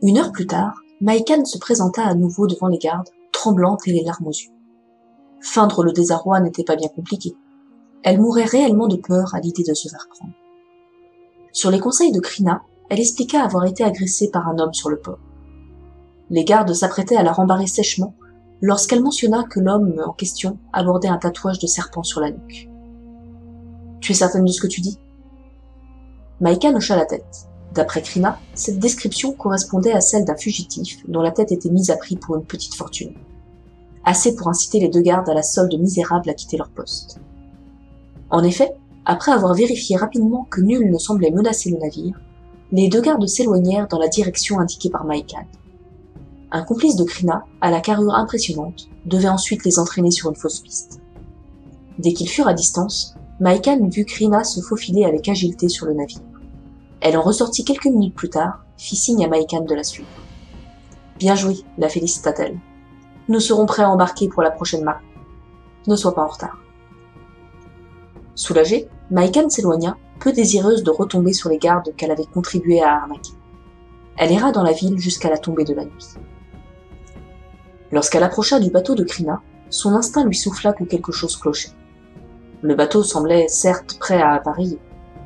Une heure plus tard, Maïkan se présenta à nouveau devant les gardes, tremblante et les larmes aux yeux. Feindre le désarroi n'était pas bien compliqué. Elle mourait réellement de peur à l'idée de se faire prendre. Sur les conseils de Krina, elle expliqua avoir été agressée par un homme sur le port. Les gardes s'apprêtaient à la rembarrer sèchement lorsqu'elle mentionna que l'homme en question abordait un tatouage de serpent sur la nuque. « Tu es certaine de ce que tu dis ?» Maïkan hocha la tête. D'après Krina, cette description correspondait à celle d'un fugitif dont la tête était mise à prix pour une petite fortune. Assez pour inciter les deux gardes à la solde misérable à quitter leur poste. En effet, après avoir vérifié rapidement que nul ne semblait menacer le navire, les deux gardes s'éloignèrent dans la direction indiquée par Maïkan. Un complice de Krina, à la carrure impressionnante, devait ensuite les entraîner sur une fausse piste. Dès qu'ils furent à distance, Maïkan vit Krina se faufiler avec agilité sur le navire. Elle en ressortit quelques minutes plus tard, fit signe à Maïkan de la suivre. « Bien joué, la félicita-t-elle. Nous serons prêts à embarquer pour la prochaine marée. Ne sois pas en retard. » Soulagée, Maïkan s'éloigna, peu désireuse de retomber sur les gardes qu'elle avait contribué à arnaquer. Elle erra dans la ville jusqu'à la tombée de la nuit. Lorsqu'elle approcha du bateau de Krina, son instinct lui souffla que quelque chose clochait. Le bateau semblait certes prêt à appareiller,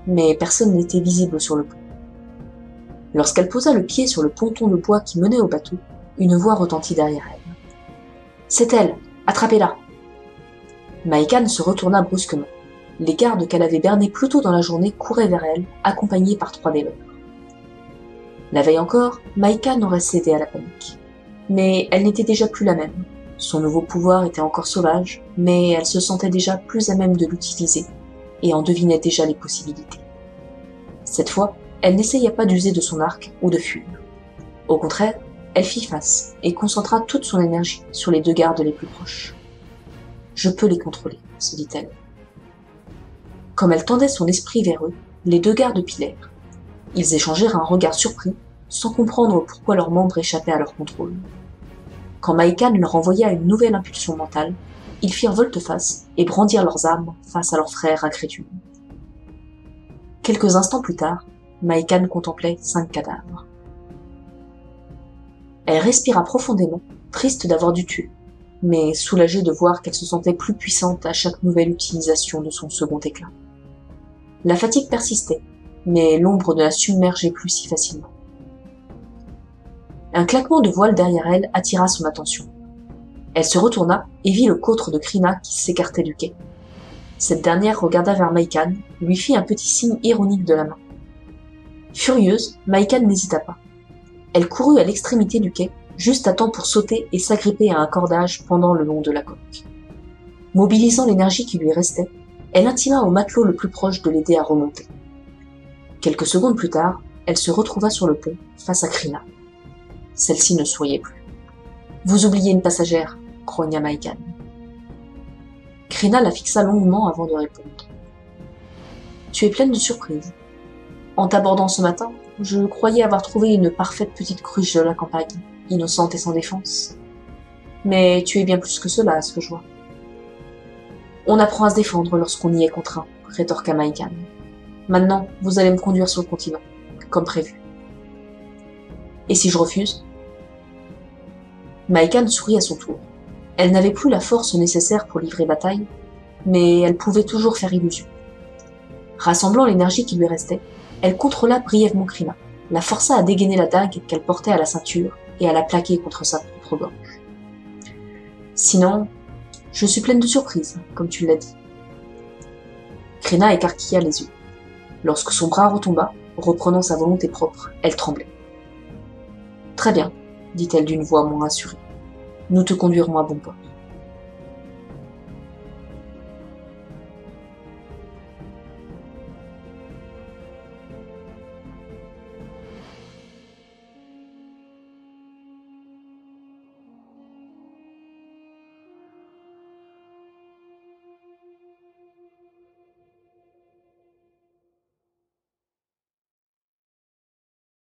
mais personne n'était visible sur le pont. Lorsqu'elle posa le pied sur le ponton de bois qui menait au bateau, une voix retentit derrière elle. « C'est elle! Attrapez-la » Maïkan se retourna brusquement. Les gardes qu'elle avait bernés plus tôt dans la journée couraient vers elle, accompagnés par 3 des leurs. La veille encore, Maïkan aurait cédé à la panique. Mais elle n'était déjà plus la même. Son nouveau pouvoir était encore sauvage, mais elle se sentait déjà plus à même de l'utiliser, et en devinait déjà les possibilités. Cette fois, elle n'essaya pas d'user de son arc ou de fuir. Au contraire, elle fit face et concentra toute son énergie sur les 2 gardes les plus proches. « Je peux les contrôler », se dit-elle. Comme elle tendait son esprit vers eux, les 2 gardes pilèrent. Ils échangèrent un regard surpris, sans comprendre pourquoi leurs membres échappaient à leur contrôle. Quand Maïkan leur envoya une nouvelle impulsion mentale, ils firent volte-face et brandirent leurs armes face à leurs frères incrédules. Quelques instants plus tard, Maïkan contemplait 5 cadavres. Elle respira profondément, triste d'avoir dû tuer, mais soulagée de voir qu'elle se sentait plus puissante à chaque nouvelle utilisation de son second éclat. La fatigue persistait, mais l'ombre ne la submergeait plus si facilement. Un claquement de voile derrière elle attira son attention. Elle se retourna et vit le coutre de Krina qui s'écartait du quai. Cette dernière regarda vers Maïkan, lui fit un petit signe ironique de la main. Furieuse, Maïkan n'hésita pas. Elle courut à l'extrémité du quai, juste à temps pour sauter et s'agripper à un cordage pendant le long de la coque. Mobilisant l'énergie qui lui restait, elle intima au matelot le plus proche de l'aider à remonter. Quelques secondes plus tard, elle se retrouva sur le pont, face à Krina. Celle-ci ne souriait plus. « Vous oubliez une passagère », grogna Maïkan. Krina la fixa longuement avant de répondre. « Tu es pleine de surprises. En t'abordant ce matin, je croyais avoir trouvé une parfaite petite cruche de la campagne, innocente et sans défense. Mais tu es bien plus que cela, à ce que je vois. »« On apprend à se défendre lorsqu'on y est contraint, » rétorqua Maïkan. « Maintenant, vous allez me conduire sur le continent, comme prévu. »« Et si je refuse ?» Maïkan sourit à son tour. Elle n'avait plus la force nécessaire pour livrer bataille, mais elle pouvait toujours faire illusion. Rassemblant l'énergie qui lui restait, elle contrôla brièvement Krina, la força à dégainer la dague qu'elle portait à la ceinture et à la plaquer contre sa propre gorge. Sinon, je suis pleine de surprises, comme tu l'as dit. Krina écarquilla les yeux. Lorsque son bras retomba, reprenant sa volonté propre, elle tremblait. « Très bien, dit-elle d'une voix moins rassurée. Nous te conduirons à bon port. »